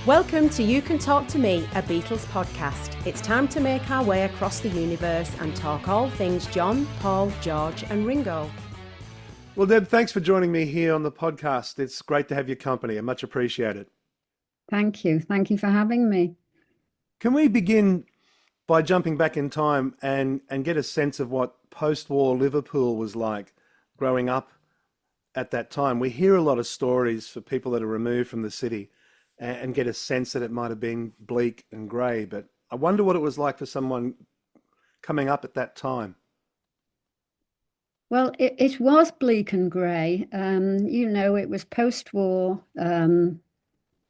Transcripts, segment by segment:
Welcome to You Can Talk to Me, a Beatles podcast. It's time to make our way across the universe and talk all things John, Paul, George and Ringo. Well, Deb, thanks for joining me here on the podcast. It's great to have your company. I much appreciate it. Thank you. Thank you for having me. Can we begin by jumping back in time and get a sense of what post-war Liverpool was like growing up at that time? We hear a lot of stories for people that are removed from the city and get a sense that it might have been bleak and grey, but I wonder what it was like for someone coming up at that time. Well, it was bleak and grey. It was post-war.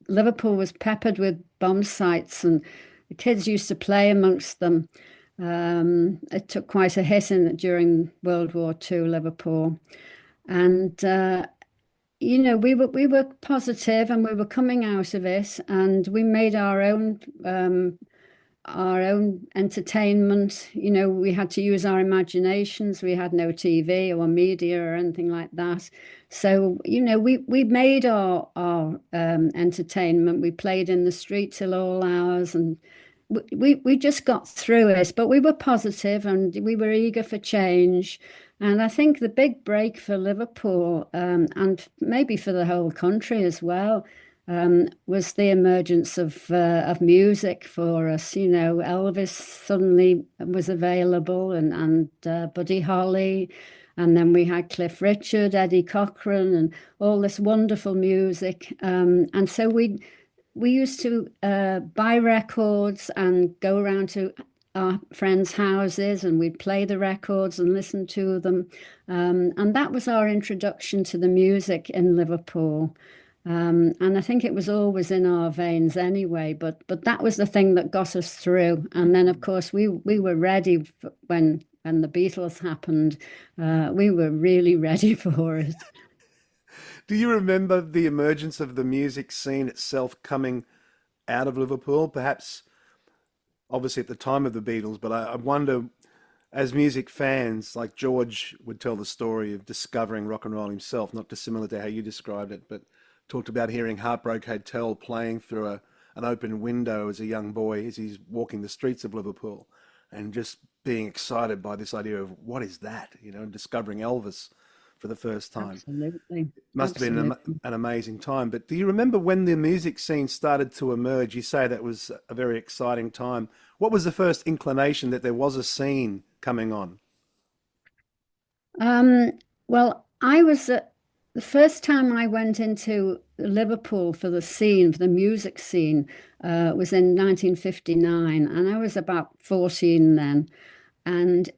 Liverpool was peppered with bomb sites and the kids used to play amongst them. It took quite a hit during World War II, Liverpool. And we were positive and we were coming out of it, and we made our own entertainment. We had to use our imaginations. We had no TV or media or anything like that. So, we made our entertainment. We played in the street till all hours, and we just got through it. But we were positive and we were eager for change. And I think the big break for Liverpool, and maybe for the whole country as well, was the emergence of music for us. Elvis suddenly was available, and Buddy Holly, and then we had Cliff Richard, Eddie Cochran, and all this wonderful music. And so we used to buy records and go around to our friends' houses, and we'd play the records and listen to them. And that was our introduction to the music in Liverpool. And I think it was always in our veins anyway, but that was the thing that got us through. And then, of course, we were ready when the Beatles happened. We were really ready for it. Do you remember the emergence of the music scene itself coming out of Liverpool? Perhaps obviously at the time of the Beatles, but I wonder, as music fans, like George would tell the story of discovering rock and roll himself, not dissimilar to how you described it, but talked about hearing Heartbreak Hotel playing through an open window as a young boy as he's walking the streets of Liverpool, and just being excited by this idea of what is that, and discovering Elvis for the first time. Absolutely. It must have been an amazing time. But do you remember when the music scene started to emerge? You say that was a very exciting time. What was the first inclination that there was a scene coming on? Well, I was the first time I went into Liverpool for the music scene, was in 1959, and I was about 14 then. And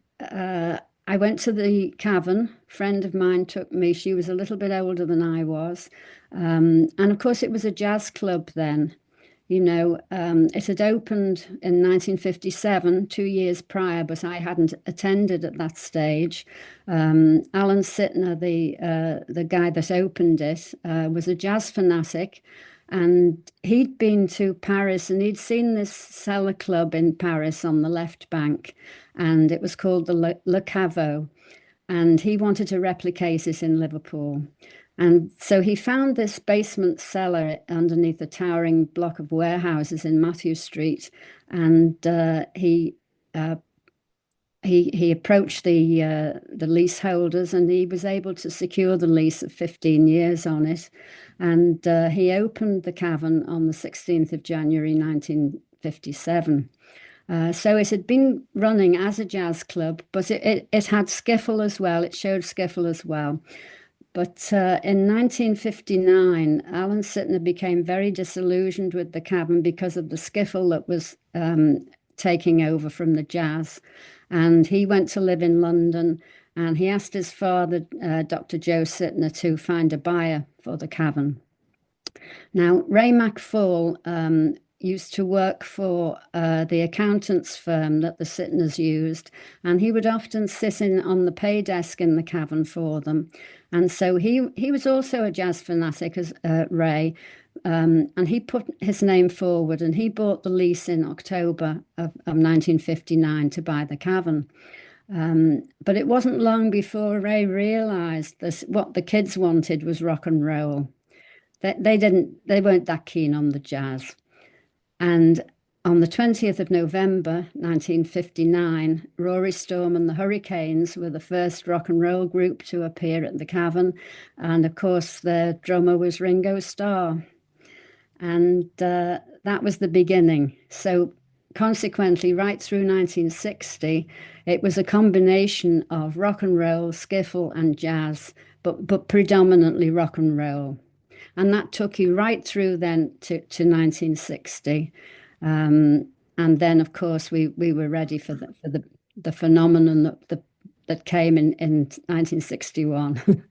I went to the Cavern. A friend of mine took me. She was a little bit older than I was. And of course, it was a jazz club then. It had opened in 1957, 2 years prior, but I hadn't attended at that stage. Alan Sittner, the guy that opened it, was a jazz fanatic. And he'd been to Paris and he'd seen this cellar club in Paris on the left bank, and it was called the Le Caveau. And he wanted to replicate it in Liverpool. And so he found this basement cellar underneath a towering block of warehouses in Matthew Street. And he approached the leaseholders, and he was able to secure the lease of 15 years on it. And he opened the Cavern on the 16th of January 1957. So it had been running as a jazz club, but it had skiffle as well. It showed skiffle as well. But in 1959, Alan Sittner became very disillusioned with the Cavern because of the skiffle that was taking over from the jazz. And he went to live in London, and he asked his father, Dr. Joe Sittner, to find a buyer for the Cavern. Now, Ray McFall used to work for the accountants firm that the Sittners used, and he would often sit on the pay desk in the Cavern for them. And so he was also a jazz fanatic, as Ray, and he put his name forward, and he bought the lease in October of 1959 to buy the Cavern. But it wasn't long before Ray realized what the kids wanted was rock and roll. They weren't that keen on the jazz. And on the 20th of November 1959, Rory Storm and the Hurricanes were the first rock and roll group to appear at the Cavern. And of course, their drummer was Ringo Starr. And that was the beginning. So consequently, right through 1960, it was a combination of rock and roll, skiffle, and jazz, but predominantly rock and roll. And that took you right through then to 1960. And then, of course, we were ready for the phenomenon that came in 1961.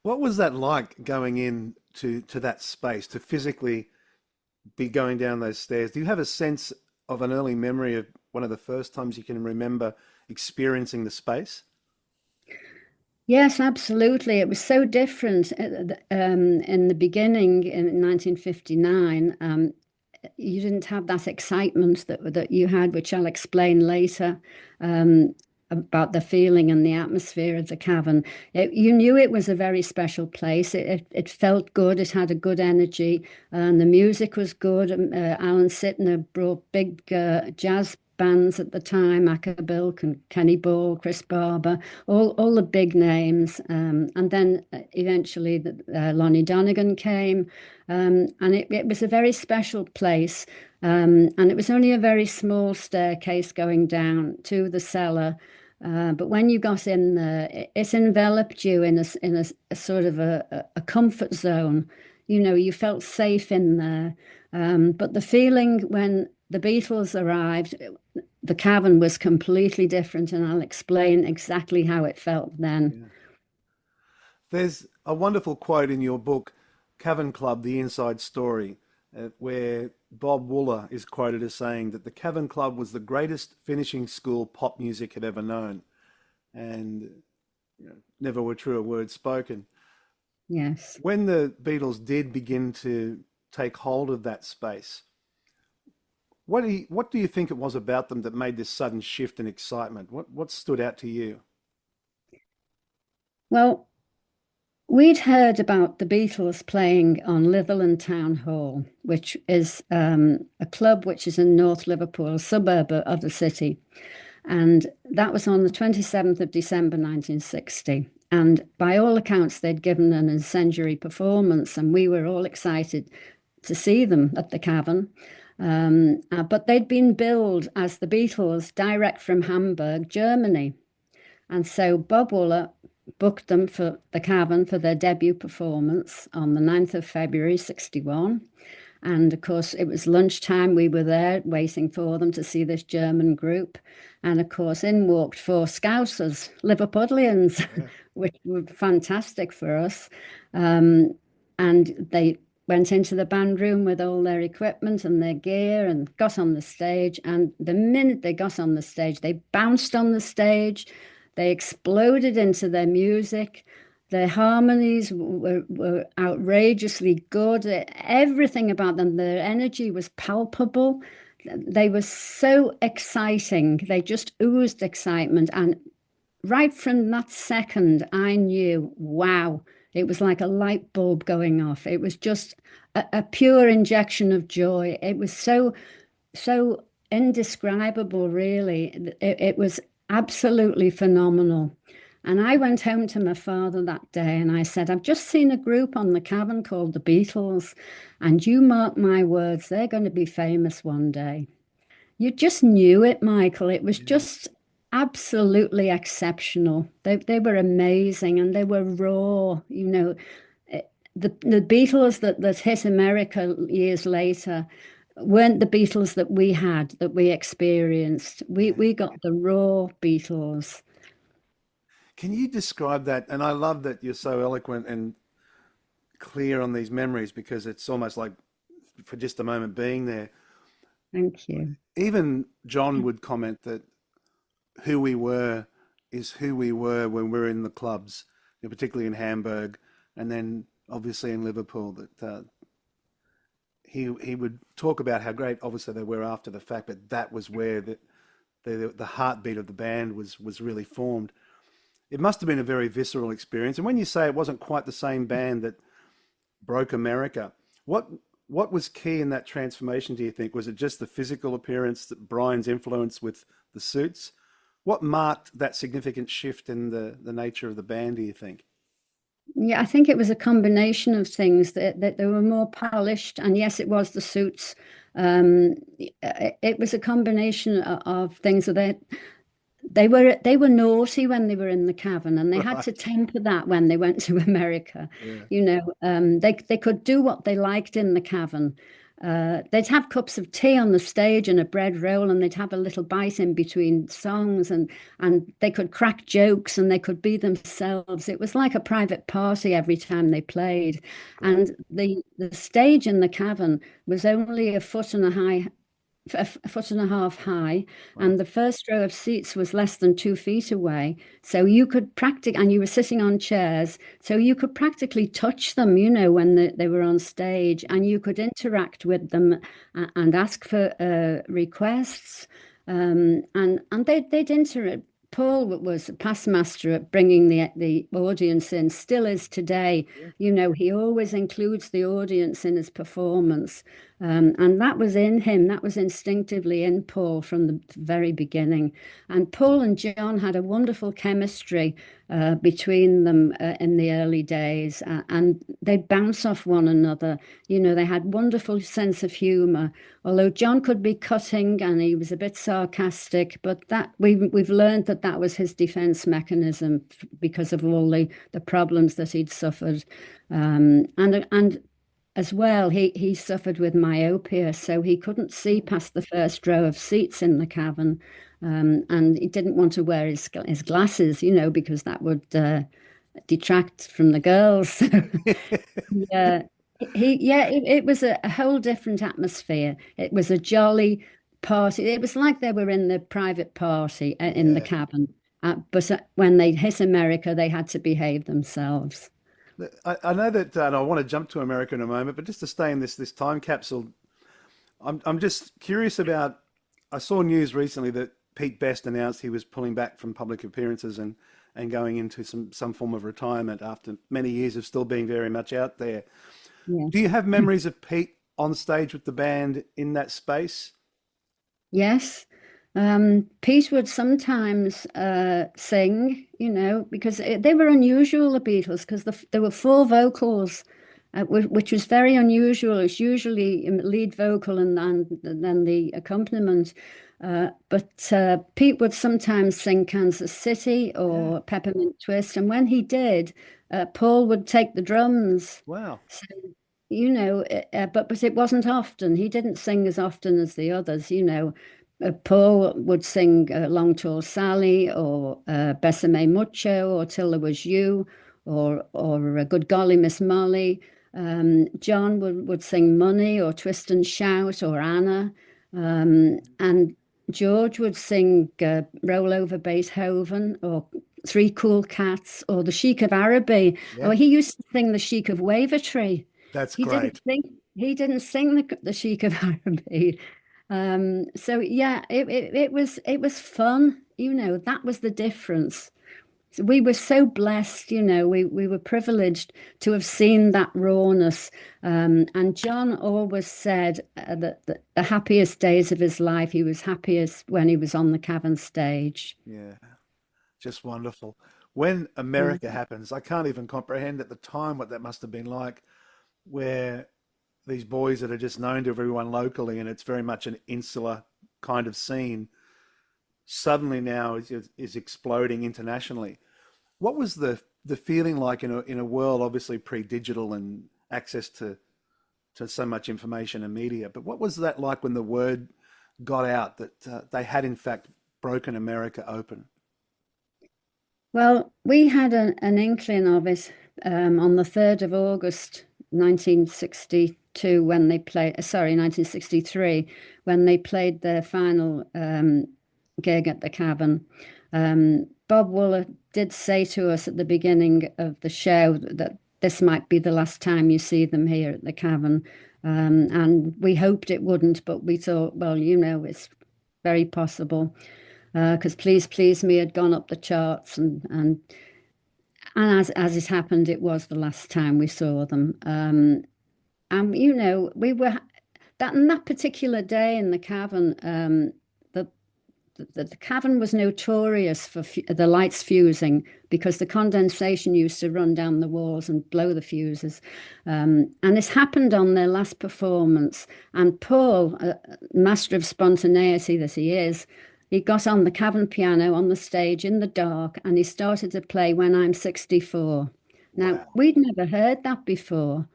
What was that like going in to that space, to physically be going down those stairs? Do you have a sense of an early memory of one of the first times you can remember experiencing the space? Yes, absolutely. It was so different in the beginning in 1959. You didn't have that excitement that you had, which I'll explain later, about the feeling and the atmosphere of the Cavern. You knew it was a very special place. It felt good. It had a good energy, and the music was good. Alan Sitner brought big jazz bands at the time: Bilk and Kenny Ball, Chris Barber, all the big names. And then eventually Lonnie Donegan came, and it was a very special place. And it was only a very small staircase going down to the cellar. But when you got in there, it enveloped you in a sort of a comfort zone. You know, you felt safe in there. But the feeling when the Beatles arrived, the Cavern was completely different, and I'll explain exactly how it felt then. Yeah. There's a wonderful quote in your book, Cavern Club, The Inside Story, where Bob Wooler is quoted as saying that the Cavern Club was the greatest finishing school pop music had ever known. And never were truer words spoken. Yes. When the Beatles did begin to take hold of that space, what do you think it was about them that made this sudden shift in excitement? What stood out to you? Well, we'd heard about the Beatles playing on Litherland Town Hall, which is a club which is in North Liverpool, a suburb of the city. And that was on the 27th of December 1960. And by all accounts, they'd given an incendiary performance, and we were all excited to see them at the Cavern. But they'd been billed as the Beatles direct from Hamburg, Germany. And so Bob Wooler booked them for the Cavern for their debut performance on the 9th of February, 61. And of course, it was lunchtime. We were there waiting for them to see this German group. And of course, in walked four Scousers, Liverpudlians, Yeah. which were fantastic for us. And they went into the band room with all their equipment and their gear and got on the stage. And the minute they got on the stage, they bounced on the stage. They exploded into their music. Their harmonies were outrageously good. Everything about them, their energy was palpable. They were so exciting. They just oozed excitement. And right from that second, I knew, wow, it was like a light bulb going off. It was just a pure injection of joy. It was so indescribable, really. It was absolutely phenomenal. And I went home to my father that day and I said, I've just seen a group on the Cavern called the Beatles, and you mark my words, they're going to be famous one day. You just knew it, Michael. It was Yeah. just absolutely exceptional. They were amazing, and they were raw. The Beatles that hit America years later weren't the Beatles that we had, that we experienced. Yeah. We got the raw Beatles. Can you describe that? And I love that you're so eloquent and clear on these memories, because it's almost like for just a moment being there. Thank you. Even John would comment that who we were is who we were when we were in the clubs, particularly in Hamburg, and then obviously in Liverpool. That he would talk about how great, obviously, they were after the fact, but that was where the heartbeat of the band was really formed. It must have been a very visceral experience. And when you say it wasn't quite the same band that broke America, what What was key in that transformation, do you think? Was it just the physical appearance, that Brian's influence with the suits? What marked that significant shift in the nature of the band, do you think? Yeah, I think it was a combination of things that they were more polished, and yes, it was the suits. It was a combination of things that they were naughty when they were in the cavern, and they had to Right. temper that when they went to America. Yeah. They could do what they liked in the cavern. They'd have cups of tea on the stage and a bread roll, and they'd have a little bite in between songs, and they could crack jokes and they could be themselves. It was like a private party every time they played. Great. And the stage in the cavern was only a foot and a half high, Wow. and the first row of seats was less than 2 feet away. So you could and you were sitting on chairs, so you could practically touch them, when they were on stage, and you could interact with them and ask for requests. And they'd interact. Paul was a past master at bringing the audience in, still is today. Yeah. He always includes the audience in his performance. And that was in him, that was instinctively in Paul from the very beginning. And Paul and John had a wonderful chemistry between them in the early days, and they'd bounce off one another. They had wonderful sense of humor, although John could be cutting and he was a bit sarcastic, but that we've learned that was his defense mechanism because of all the problems that he'd suffered. And as well, he suffered with myopia, so he couldn't see past the first row of seats in the cavern, and he didn't want to wear his glasses, because that would detract from the girls. Yeah, it was a whole different atmosphere. It was a jolly party. It was like they were in the private party in the Yeah. cabin. But when they hit America, they had to behave themselves. I know that, and I want to jump to America in a moment, but just to stay in this time capsule, I'm just curious about. I saw news recently that Pete Best announced he was pulling back from public appearances and going into some form of retirement after many years of still being very much out there. Yeah. Do you have memories of Pete on stage with the band in that space? Yes. Pete would sometimes sing, because they were unusual, the Beatles, because there were four vocals, which was very unusual. It's usually lead vocal and then the accompaniment. But Pete would sometimes sing Kansas City Yeah. or Peppermint Twist. And when he did, Paul would take the drums. Wow. But it wasn't often. He didn't sing as often as the others. Paul would sing Long Tall Sally or Besame Mucho or Till There Was You or Good Golly Miss Molly. John would sing Money or Twist and Shout or Anna. And George would sing Roll Over Beethoven or Three Cool Cats or The Sheik of Araby. Oh, Yeah. he used to sing The Sheik of Wavertree. That's He didn't great. sing. He didn't sing the Sheik of Araby. So yeah, it was fun. That was the difference. So we were so blessed. We were privileged to have seen that rawness. And John always said that the happiest days of his life, he was happiest when he was on the Cavern stage. Yeah. Just wonderful. When Yeah. America happens, I can't even comprehend at the time what that must have been like, where these boys that are just known to everyone locally, and it's very much an insular kind of scene, suddenly now is exploding internationally. What was the feeling like in a world obviously pre-digital and access to so much information and media? But what was that like when the word got out that they had in fact broken America open? Well, we had an inkling of it on the 3rd of August, 1962, when they played, sorry, 1963, when they played their final gig at the Cavern. Bob Wooler did say to us at the beginning of the show that this might be the last time you see them here at the Cavern. And we hoped it wouldn't, but we thought, well, it's very possible because Please Please Me had gone up the charts, and as it happened, it was the last time we saw them. you know, we were that on that particular day in the cavern, the, the cavern was notorious for the lights fusing because the condensation used to run down the walls and blow the fuses. And this happened on their last performance. And Paul, master of spontaneity that he is, he got on the cavern piano on the stage in the dark and he started to play When I'm 64. Now, Wow. we'd never heard that before.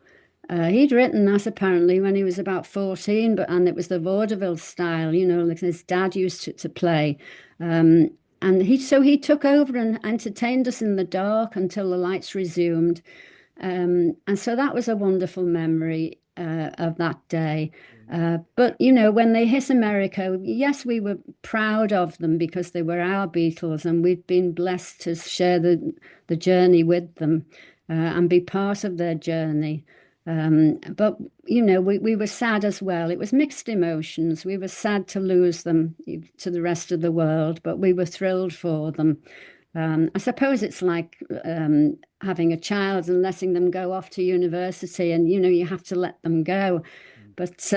He'd written that apparently when he was about 14, and it was the vaudeville style, you know, like his dad used to play. And he took over and entertained us in the dark until the lights resumed. And so that was a wonderful memory of that day. But, you know, when they hit America, yes, we were proud of them because they were our Beatles and we'd been blessed to share the journey with them and be part of their journey. But, you know, we were sad as well. It was mixed emotions. We were sad to lose them to the rest of the world, but we were thrilled for them. I suppose it's like having a child and letting them go off to university, and, you know, you have to let them go. But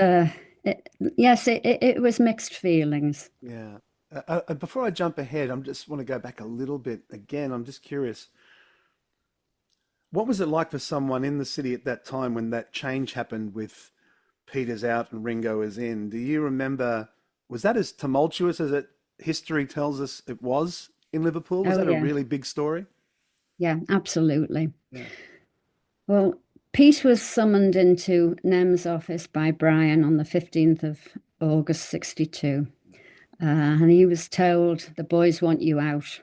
yes, it was mixed feelings. Yeah. Before I jump ahead, I just want to go back a little bit again. I'm just curious. What was it like for someone in the city at that time when that change happened with Peter's out and Ringo is in? Do you remember, was that as tumultuous as history tells us it was in Liverpool? Was Oh, that a yeah. really big story? Yeah, absolutely. Yeah. Well, Pete was summoned into NEM's office by Brian on the 15th of August 62. And he was told, the boys want you out.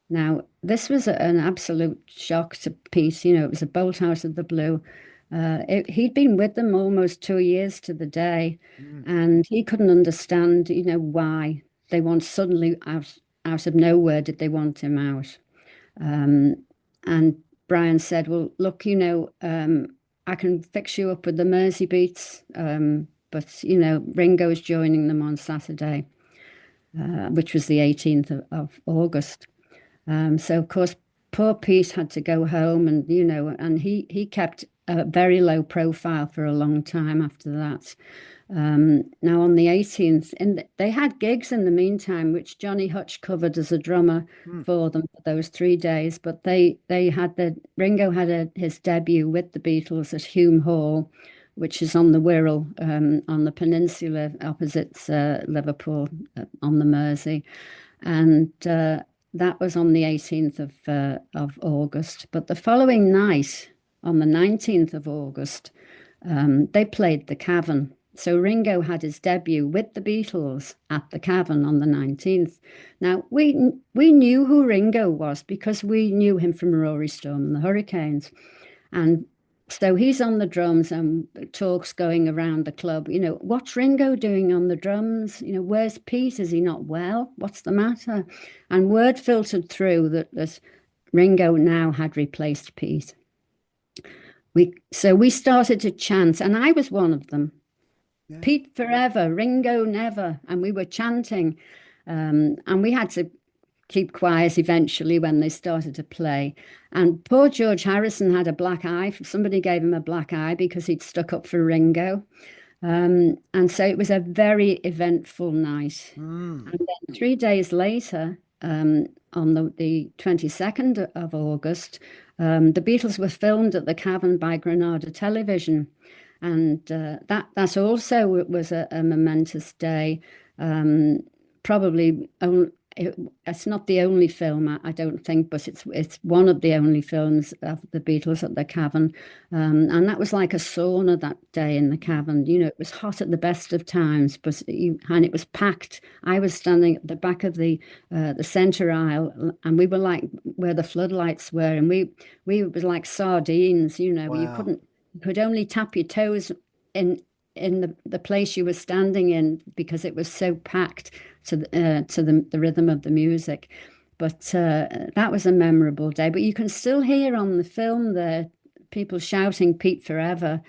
Now, this was an absolute shock to Pete. You know, it was a bolt out of the blue. He'd been with them almost 2 years to the day, Mm. and he couldn't understand, you know, why they want suddenly out of nowhere did they want him out. Um, and Brian said, "Well, look, you know, I can fix you up with the Mersey Beats, but you know, Ringo's joining them on Saturday, which was the 18th of August." So of course, poor Pete had to go home, and you know, and he kept a very low profile for a long time after that. Now on the 18th, they had gigs in the meantime, which Johnny Hutch covered as a drummer Mm. for them for those 3 days. But they had Ringo had his debut with the Beatles at Hume Hall, which is on the Wirral, on the peninsula opposite Liverpool, on the Mersey, and that was on the 18th of August. But the following night, on the 19th of August, they played the Cavern. So Ringo had his debut with the Beatles at the Cavern on the 19th. Now, we knew who Ringo was because we knew him from Rory Storm and the Hurricanes. And so he's on the drums and talks going around the club. You know, what's Ringo doing on the drums? You know, where's Pete? Is he not well? What's the matter? And word filtered through that Ringo now had replaced Pete. So we started to chant, and I was one of them. Yeah. Pete forever, Ringo never. And we were chanting. And we had to keep quiet eventually when they started to play. And poor George Harrison had a black eye. Somebody gave him a black eye because he'd stuck up for Ringo. And so it was a very eventful night. Mm. And then 3 days later, on the 22nd of August, the Beatles were filmed at the Cavern by Granada Television. And that also was a momentous day. Probably it's not the only film, I don't think, but it's one of the only films of the Beatles at the Cavern. And that was like a sauna that day in the Cavern. You know, it was hot at the best of times, and it was packed. I was standing at the back of the center aisle, and we were like where the floodlights were, and we was like sardines. You know, Wow. you could only tap your toes in the place you were standing in because it was so packed to the rhythm of the music. But that was a memorable day. But you can still hear on the film there people shouting "Pete forever."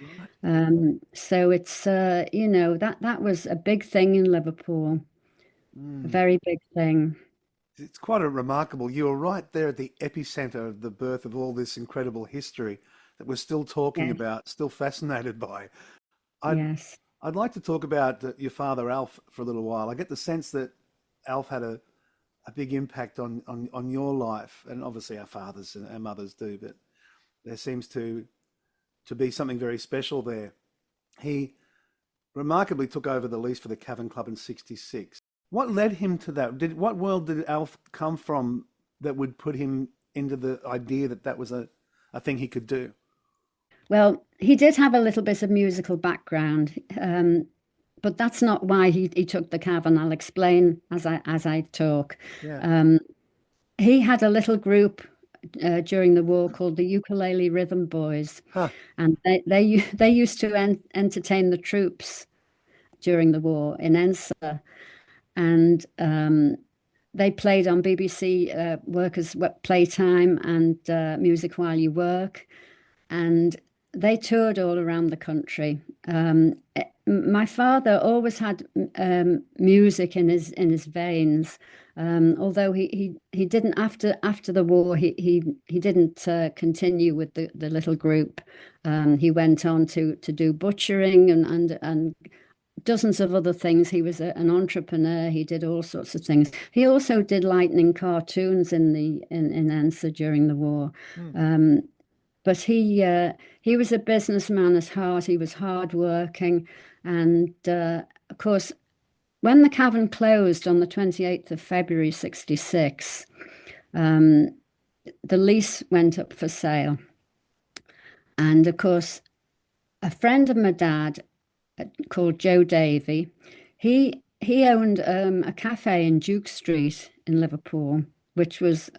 Right. So it's you know, that was a big thing in Liverpool, a Mm. very big thing. It's quite a remarkable. You were right there at the epicenter of the birth of all this incredible history. that we're still talking Yes. about, still fascinated by. Yes. I'd like to talk about your father, Alf, for a little while. I get the sense that Alf had a big impact on your life, and obviously our fathers and our mothers do, but there seems to be something very special there. He remarkably took over the lease for the Cavern Club in '66. What led him to that? What world did Alf come from that would put him into the idea that that was a thing he could do? Well, he did have a little bit of musical background, but that's not why he took the Cavern. I'll explain as I talk. Yeah. He had a little group during the war called the Ukulele Rhythm Boys, Huh. and they used to entertain the troops during the war in Ensa, and they played on BBC Workers' Playtime and Music While You Work, and they toured all around the country. My father always had music in his veins. Although he didn't after the war he didn't continue with the little group. He went on to do butchering and dozens of other things. He was an entrepreneur. He did all sorts of things. He also did lightning cartoons in Ensa during the war. But he was a businessman at heart. He was hardworking, and of course, when the Cavern closed on the 28th of February '66, the lease went up for sale, and of course, a friend of my dad called Joe Davey, he owned a cafe in Duke Street in Liverpool, which was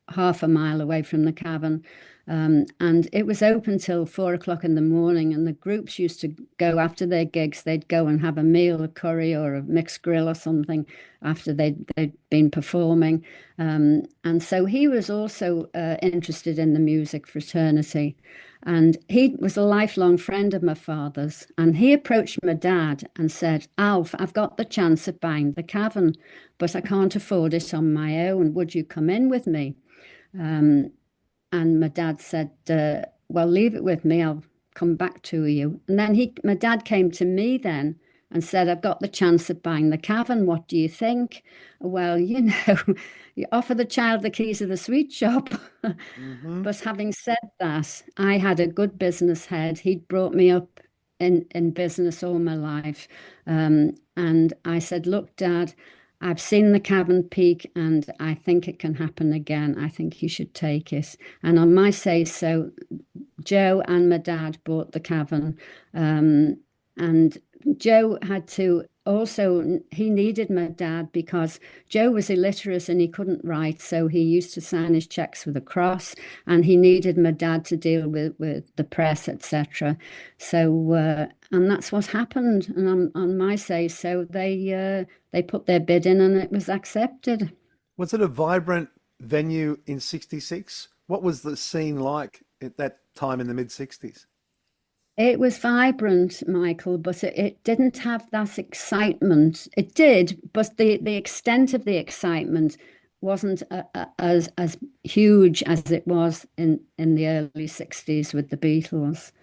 half a mile away from the Cavern. And it was open till 4 o'clock in the morning, and the groups used to go after their gigs. They'd go and have a meal, a curry or a mixed grill or something after they'd been performing. And so he was also interested in the music fraternity. And he was a lifelong friend of my father's. And he approached my dad and said, Alf, I've got the chance of buying the Cavern, but I can't afford it on my own. Would you come in with me? And my dad said, well, leave it with me. I'll come back to you. And then my dad came to me then and said, I've got the chance of buying the Cavern. What do you think? Well, you offer the child the keys of the sweet shop. Mm-hmm. But having said that, I had a good business head. He'd brought me up in business all my life. And I said, look, Dad, I've seen the Cavern peak and I think it can happen again. I think you should take it. And on my say so, Joe and my dad bought the Cavern. And Joe had to also, he needed my dad because Joe was illiterate and he couldn't write. So he used to sign his checks with a cross, and he needed my dad to deal with the press, etc. So, and that's what happened. And on my say so, they put their bid in and it was accepted. Was it a vibrant venue in '66? What was the scene like at that time in the mid '60s? It was vibrant, Michael, but it didn't have that excitement. It did, but the extent of the excitement wasn't as huge as it was in the early '60s with the Beatles.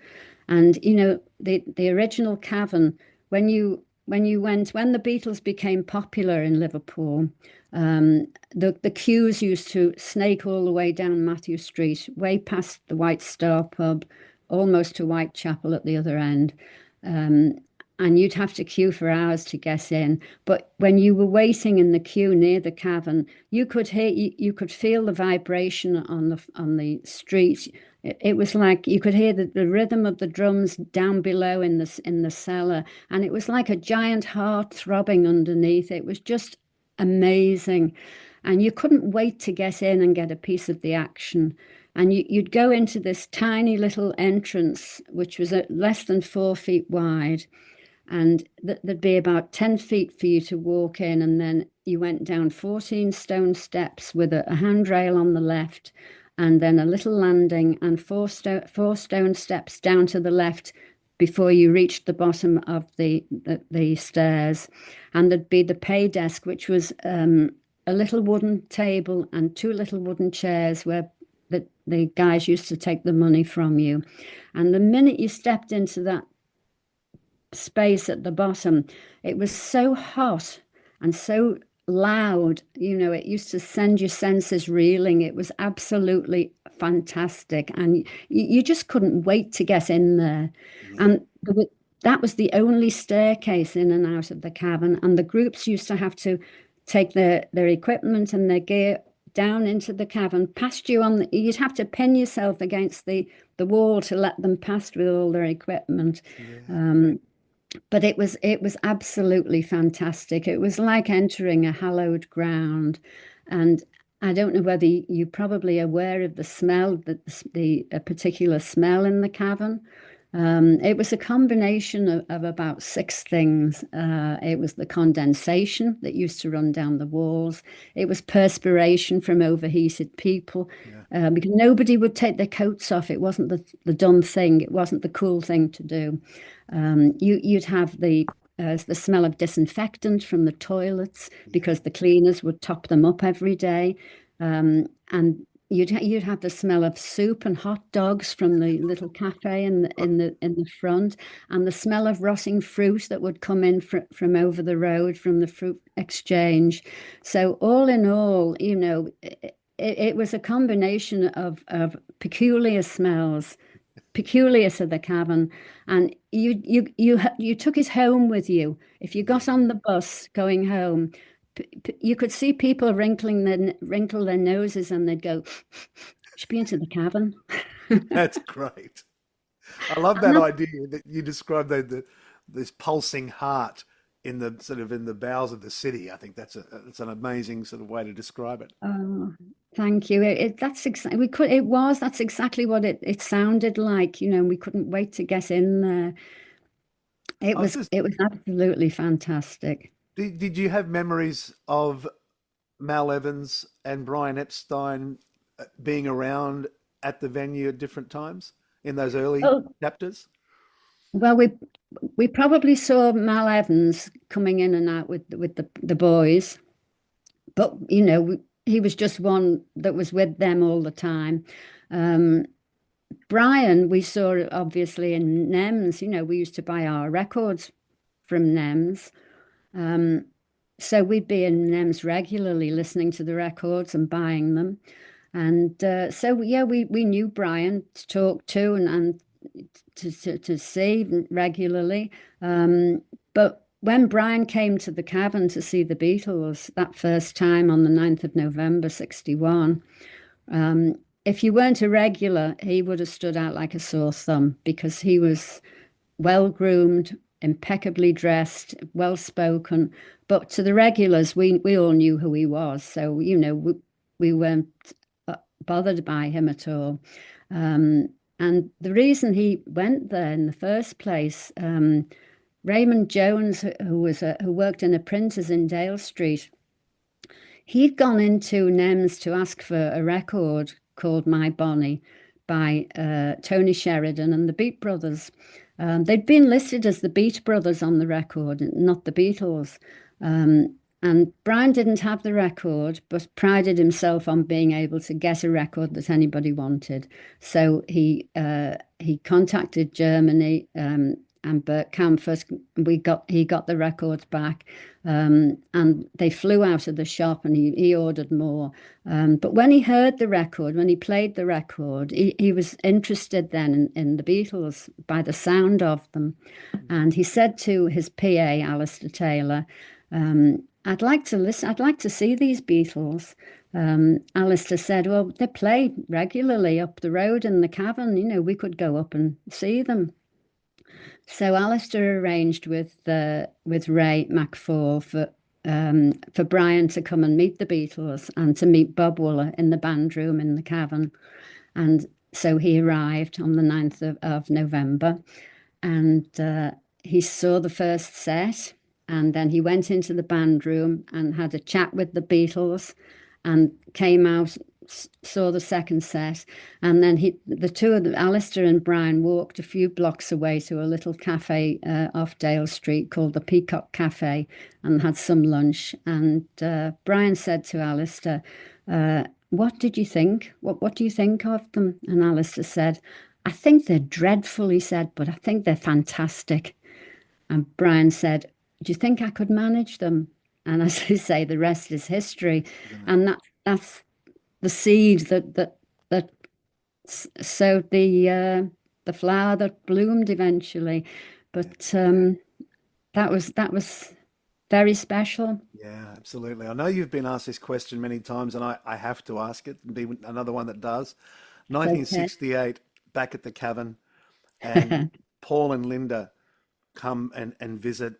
And the original Cavern, when the Beatles became popular in Liverpool, the queues used to snake all the way down Matthew Street, way past the White Star pub, almost to Whitechapel at the other end. And you'd have to queue for hours to get in. But when you were waiting in the queue near the Cavern, you could feel the vibration on the street. It was like you could hear the rhythm of the drums down below in the cellar, and it was like a giant heart throbbing underneath. It was just amazing, and you couldn't wait to get in and get a piece of the action. And you'd go into this tiny little entrance, which was less than 4 feet wide, and there'd be about 10 feet for you to walk in, and then you went down 14 stone steps with a handrail on the left, and then a little landing and four stone steps down to the left before you reached the bottom of the stairs. And there'd be the pay desk, which was a little wooden table and 2 little wooden chairs where the guys used to take the money from you. And the minute you stepped into that space at the bottom, it was so hot and so loud, it used to send your senses reeling. It was absolutely fantastic. And you just couldn't wait to get in there. And that was the only staircase in and out of the cavern. And the groups used to have to take their equipment and their gear down into the cavern, past you you'd have to pin yourself against the wall to let them past with all their equipment. Yeah. But it was absolutely fantastic. It was like entering a hallowed ground. And I don't know whether you're probably aware of the smell, a particular smell in the cavern. It was a combination of about 6 things. It was the condensation that used to run down the walls. It was perspiration from overheated people, because nobody would take their coats off. It wasn't the done thing. It wasn't the cool thing to do. You'd have the smell of disinfectant from the toilets because the cleaners would top them up every day. And you'd have the smell of soup and hot dogs from the little cafe in the front, and the smell of rotting fruit that would come in from over the road from the fruit exchange. So all in all, it was a combination of peculiar smells, peculiar to the cavern, and you took it home with you. If you got on the bus going home, you could see people wrinkle their noses, and they'd go, "Should be into the cavern." That's great. I love that idea that you described this pulsing heart in the bowels of the city. I think that's an amazing sort of way to describe it. Oh, thank you. That's exactly That's exactly what it sounded like. We couldn't wait to get in there. It was absolutely fantastic. Did you have memories of Mal Evans and Brian Epstein being around at the venue at different times in those early chapters? Well, we probably saw Mal Evans coming in and out with the boys, but he was just one that was with them all the time. Brian, we saw obviously in Nems. We used to buy our records from Nems. So we'd be in Nems regularly, listening to the records and buying them. And we knew Brian to talk to and to see regularly. But when Brian came to the Cavern to see the Beatles that first time on the 9th of November, 1961, if you weren't a regular, he would have stood out like a sore thumb, because he was well-groomed, impeccably dressed, well-spoken. But to the regulars, we all knew who he was. So, we weren't bothered by him at all. And the reason he went there in the first place, Raymond Jones, who worked in a printer's in Dale Street, he'd gone into Nems to ask for a record called My Bonnie by Tony Sheridan and the Beat Brothers. They'd been listed as the Beat Brothers on the record, not the Beatles. And Brian didn't have the record, but prided himself on being able to get a record that anybody wanted. So he contacted Germany and Bert Kampfert. He got the records back, and they flew out of the shop, and he ordered more. But when he heard the record, when he played the record, he was interested then in the Beatles by the sound of them. And he said to his PA, Alistair Taylor, I'd like to listen. I'd like to see these Beatles. Alistair said, well, they play regularly up the road in the Cavern. We could go up and see them. So Alistair arranged with Ray McFall for Brian to come and meet the Beatles and to meet Bob Wooler in the band room in the Cavern. And so he arrived on the 9th of November, and he saw the first set. And then he went into the band room and had a chat with the Beatles, and came out, saw the second set. And then the two of them, Alistair and Brian, walked a few blocks away to a little cafe off Dale Street called the Peacock Cafe, and had some lunch. And Brian said to Alistair, what did you think? What do you think of them? And Alistair said, I think they're dreadful, he said, but I think they're fantastic. And Brian said, do you think I could manage them? And as I say, the rest is history. And that's the seed that sowed the flower that bloomed eventually. But that was very special. Yeah, absolutely. I know you've been asked this question many times, and I have to ask it and be another one that does. 1968, back at the Cavern, and Paul and Linda come and visit.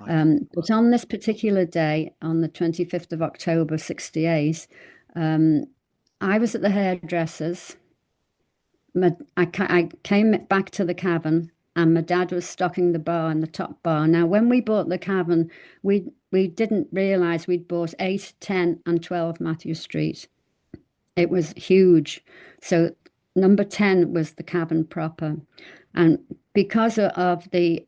But on this particular day, on the 25th of October, 68, I was at the hairdresser's. I came back to the Cavern, and my dad was stocking the bar in the top bar. Now, when we bought the Cavern, we didn't realise we'd bought 8, 10 and 12 Matthew Street. It was huge. So number 10 was the Cavern proper. And because of the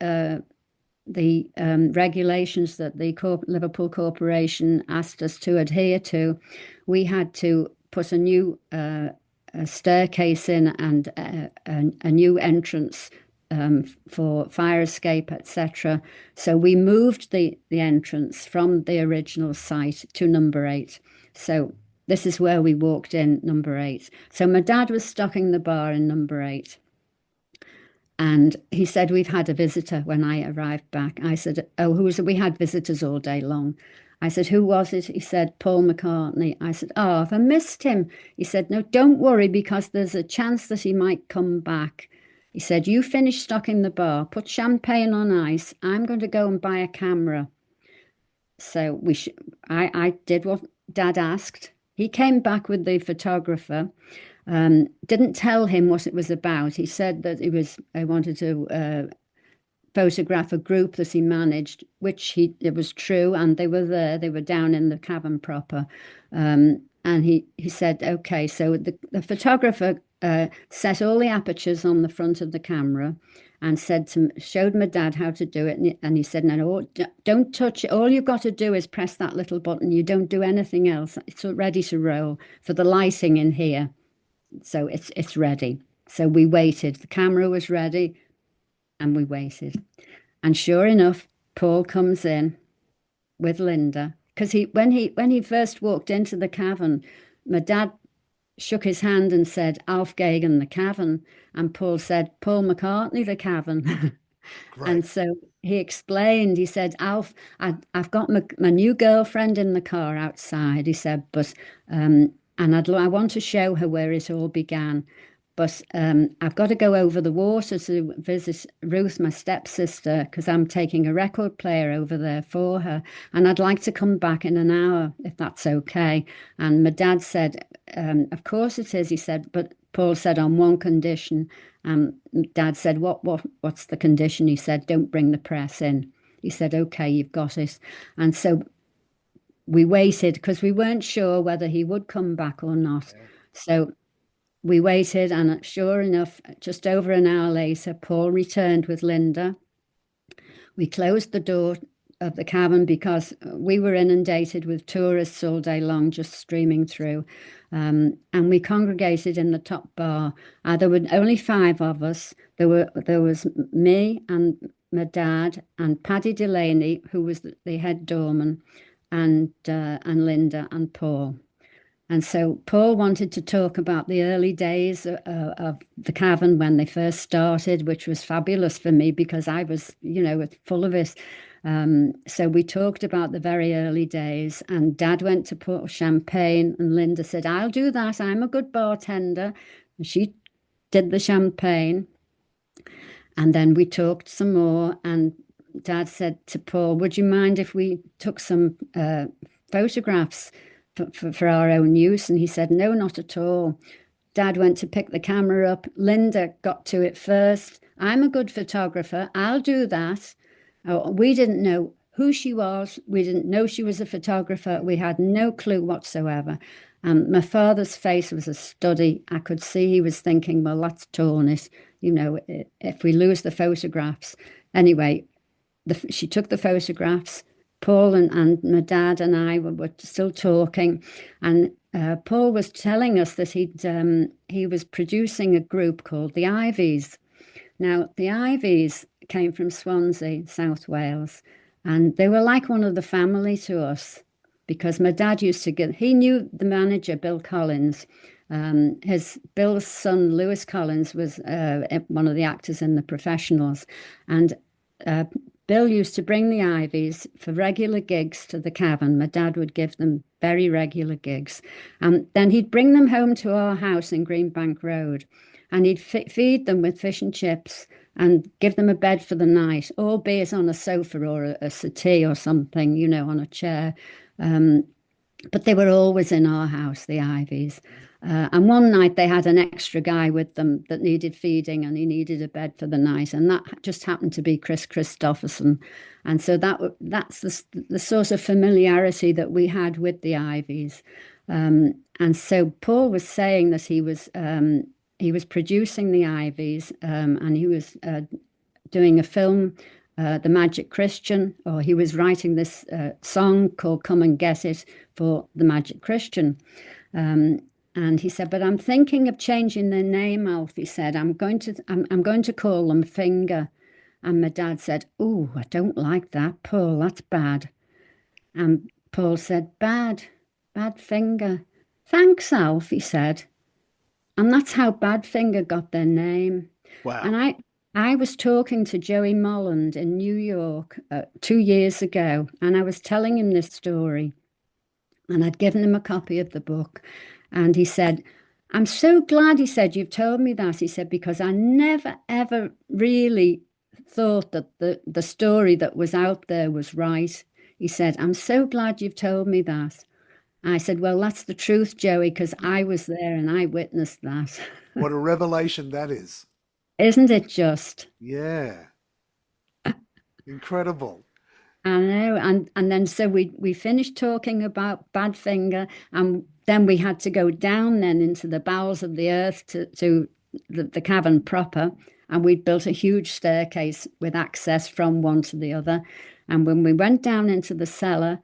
regulations that the Liverpool Corporation asked us to adhere to, we had to put a new staircase in and a new entrance for fire escape, etc. So we moved the entrance from the original site to number 8. So this is where we walked in, number 8. So my dad was stocking the bar in number 8. And he said, we've had a visitor when I arrived back. I said, oh, who was it? We had visitors all day long. I said, who was it? He said, Paul McCartney. I said, oh, have I missed him? He said, no, don't worry, because there's a chance that he might come back. He said, you finish stocking the bar, put champagne on ice. I'm going to go and buy a camera. So I did what Dad asked. He came back with the photographer. Didn't tell him what it was about. He said that I wanted to photograph a group that he managed, which it was true, and they were there. They were down in the Cavern proper. And he said, okay, so the photographer set all the apertures on the front of the camera and showed my dad how to do it. And he said, no, don't touch it. All you've got to do is press that little button. You don't do anything else. It's ready to roll for the lighting in here. So it's ready. So we waited. The camera was ready and we waited. And sure enough, Paul comes in with Linda. Because when he first walked into the Cavern, my dad shook his hand and said, Alf Gagan, the Cavern. And Paul said, Paul McCartney, the Cavern. And so he explained, he said, Alf, I've got my new girlfriend in the car outside, he said, but and I want to show her where it all began. But I've got to go over the water to visit Ruth, my stepsister, because I'm taking a record player over there for her. And I'd like to come back in an hour, if that's okay. And my dad said, of course it is, he said, but Paul said on one condition. Dad said, what's the condition? He said, don't bring the press in. He said, okay, you've got it. And so we waited because we weren't sure whether he would come back or not. Yeah. So we waited, and sure enough, just over an hour later, Paul returned with Linda. We closed the door of the Cavern because we were inundated with tourists all day long, just streaming through. And we congregated in the top bar. There were only 5 of us. There was me and my dad and Paddy Delaney, who was the head doorman, and Linda and Paul. And so Paul wanted to talk about the early days of the Cavern when they first started, which was fabulous for me because I was, full of it. So we talked about the very early days, and Dad went to pour champagne, and Linda said, I'll do that. I'm a good bartender. And she did the champagne. And then we talked some more, and Dad said to Paul, would you mind if we took some photographs for our own use? And he said, no, not at all. Dad went to pick the camera up. Linda got to it first. I'm a good photographer. I'll do that. Oh, we didn't know who she was. We didn't know she was a photographer. We had no clue whatsoever. My father's face was a study. I could see he was thinking, well, that's torn it. If we lose the photographs. Anyway, she took the photographs. Paul and my dad and I were still talking, and Paul was telling us that he was producing a group called the Ivies. Now, the Ivies came from Swansea, South Wales, and they were like one of the family to us because my dad used to he knew the manager, Bill Collins. Bill's son, Lewis Collins, was one of the actors in The Professionals. And Bill used to bring the Ivies for regular gigs to the Cavern. My dad would give them very regular gigs. And then he'd bring them home to our house in Greenbank Road. And he'd feed them with fish and chips and give them a bed for the night, albeit on a sofa or a settee or something, on a chair. But they were always in our house, the Ivies. And one night they had an extra guy with them that needed feeding and he needed a bed for the night. And that just happened to be Chris Christopherson. And so that's the sort of familiarity that we had with the Ivies. And so Paul was saying that he was producing the Ivies and he was doing a film, The Magic Christian, or he was writing this song called Come and Get It for The Magic Christian. And he said, but I'm thinking of changing their name, Alf. He said, I'm going to call them Finger. And my dad said, oh, I don't like that, Paul, that's bad. And Paul said, bad Finger. Thanks, Alf, he said. And that's how Badfinger got their name. Wow. And I was talking to Joey Molland in New York 2 years ago, and I was telling him this story. And I'd given him a copy of the book. And he said, I'm so glad, he said, you've told me that. He said, because I never, ever really thought that the story that was out there was right. He said, I'm so glad you've told me that. I said, well, that's the truth, Joey, because I was there and I witnessed that. What a revelation that is. Isn't it just? Yeah. Incredible. I know. And then so we finished talking about Badfinger, and then we had to go down then into the bowels of the earth to the cavern proper. And we'd built a huge staircase with access from one to the other. And when we went down into the cellar,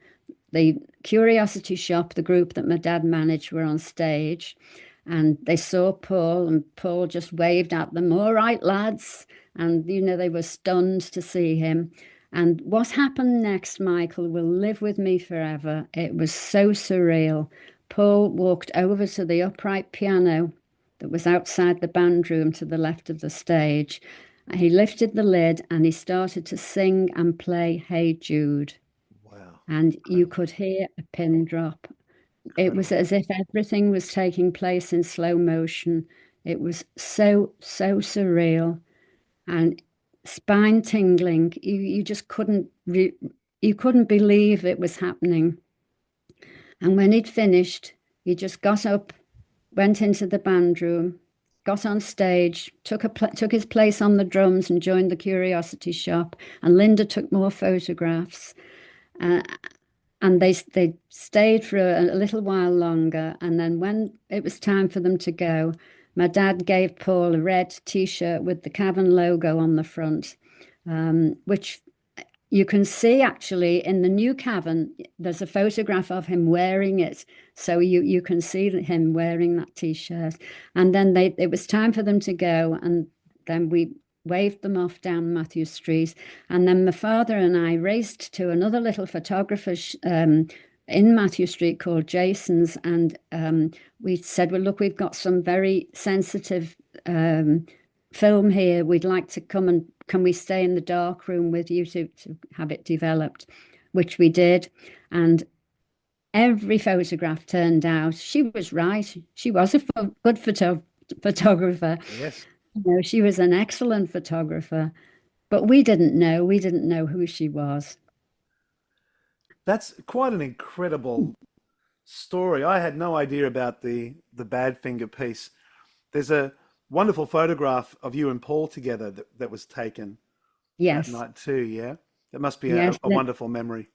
the Curiosity Shop, the group that my dad managed, were on stage. And they saw Paul, and Paul just waved at them, all right, lads. And, they were stunned to see him. And what happened next, Michael, will live with me forever. It was so surreal. Paul walked over to the upright piano that was outside the band room to the left of the stage. He lifted the lid and he started to sing and play Hey Jude. Wow. And you could hear a pin drop. It was as if everything was taking place in slow motion. It was so, so surreal and spine tingling. You just couldn't believe it was happening. And when he'd finished, he just got up, went into the band room, got on stage, took his place on the drums and joined the Curiosity Shop. And Linda took more photographs. And they stayed for a little while longer. And then when it was time for them to go, my dad gave Paul a red T-shirt with the Cavern logo on the front, which you can see actually in the new Cavern. There's a photograph of him wearing it. So you can see him wearing that T-shirt. And then it was time for them to go. And then we waved them off down Matthew Street. And then my father and I raced to another little photographer in Matthew Street called Jason's. And we said, well, look, we've got some very sensitive film here. We'd like to come and can we stay in the dark room with you to have it developed, which we did. And every photograph turned out, she was right. She was a good photographer. Yes. She was an excellent photographer, but we didn't know who she was. That's quite an incredible story. I had no idea about the Badfinger piece. There's a wonderful photograph of you and Paul together that was taken Yes. that night too, yeah? That must be Yes, a wonderful memory.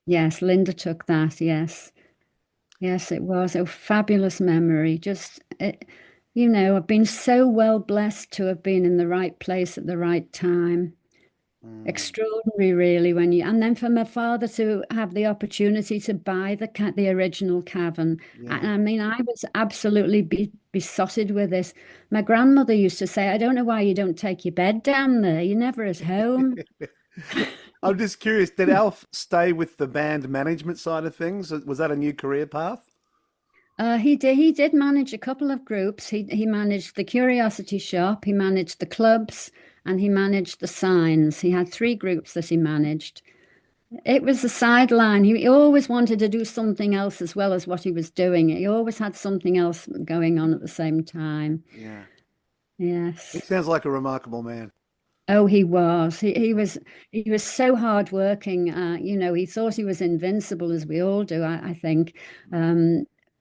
Yes, Linda took that, yes. Yes, it was a fabulous memory. I've been so well blessed to have been in the right place at the right time. Extraordinary, really, and then for my father to have the opportunity to buy the original Cavern. Yeah. I mean, I was absolutely besotted with this. My grandmother used to say, "I don't know why you don't take your bed down there. You're never at home." I'm just curious, did Alf stay with the band management side of things? Was that a new career path? He did manage a couple of groups. He managed the Curiosity Shop, he managed the clubs, and he managed the signs. He had 3 groups that he managed. It was a sideline. He always wanted to do something else as well as what he was doing. He always had something else going on at the same time. Yeah. He Yes. sounds like a remarkable man. Oh, he was. He was so hardworking. He thought he was invincible, as we all do, I think.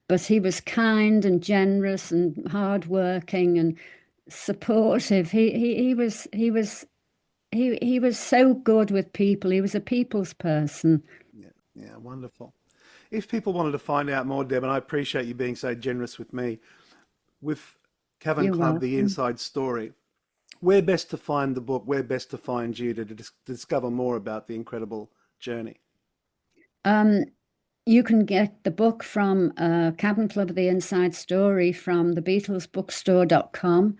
But he was kind and generous and hardworking and supportive. He was so good with people. He was a people's person. Yeah, yeah, wonderful. If people wanted to find out more, Deb, and I appreciate you being so generous with me, with Cavern You're Club, The welcome. Inside Story, where best to find the book, where best to find you to discover more about the incredible journey? You can get the book from Cavern Club, The Inside Story from the BeatlesBookstore.com,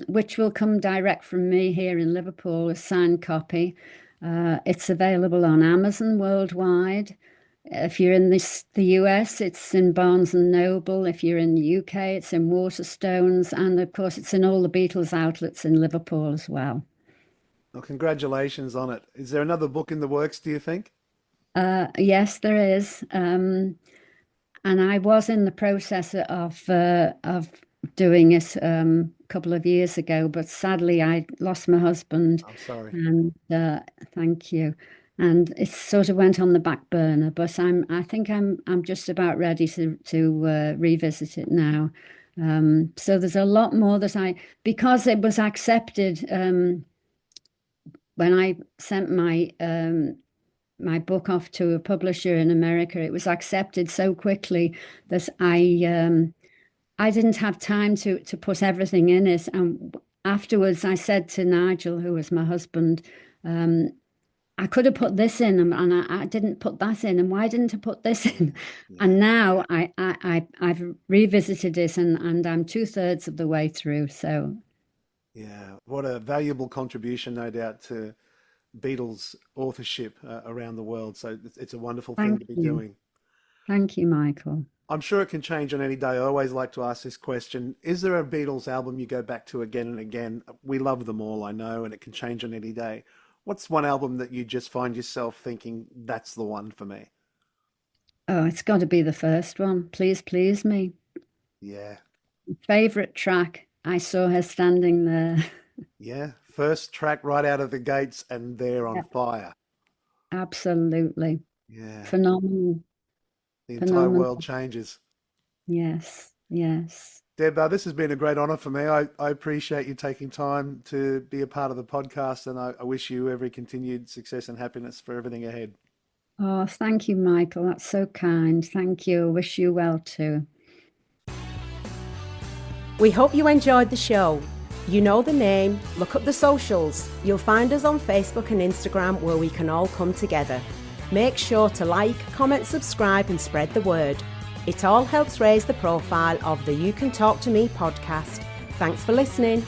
which will come direct from me here in Liverpool, a signed copy. It's available on Amazon worldwide. If you're in the US, it's in Barnes and Noble. If you're in the UK, it's in Waterstones. And of course, it's in all the Beatles outlets in Liverpool as well. Well, congratulations on it. Is there another book in the works, do you think? Yes, there is. And I was in the process of doing it a couple of years ago, but sadly I lost my husband. I'm sorry. And thank you. And it sort of went on the back burner, but I think I'm just about ready to revisit it now. So there's a lot more because it was accepted when I sent my book off to a publisher in America. It was accepted so quickly that I didn't have time to put everything in it. And afterwards, I said to Nigel, who was my husband, I could have put this in, and I didn't put that in. And why didn't I put this in? And now I've revisited it, and I'm 2/3 of the way through. So, Yeah, what a valuable contribution, no doubt, to Beatles authorship around the world. So it's a wonderful thing thank to be you. doing. Thank you, Michael. I'm sure it can change on any day. I always like to ask this question. Is there a Beatles album you go back to again and again? We love them all, I know, and it can change on any day. What's one album that you just find yourself thinking, that's the one for me? Oh, it's got to be the first one. Please, please me. Yeah. Favorite track. I saw her standing there. Yeah. First track right out of the gates and they're on Yeah, fire. absolutely. Yeah. Phenomenal. The entire Phenomenal. world changes. Yes, yes. Deb, this has been a great honor for me. I appreciate you taking time to be a part of the podcast, and I wish you every continued success and happiness for everything ahead. Oh, thank you, Michael. That's so kind. Thank you. Wish you well too. We hope you enjoyed the show. You know the name, look up the socials. You'll find us on Facebook and Instagram where we can all come together. Make sure to like, comment, subscribe and spread the word. It all helps raise the profile of the You Can Talk to Me podcast. Thanks for listening.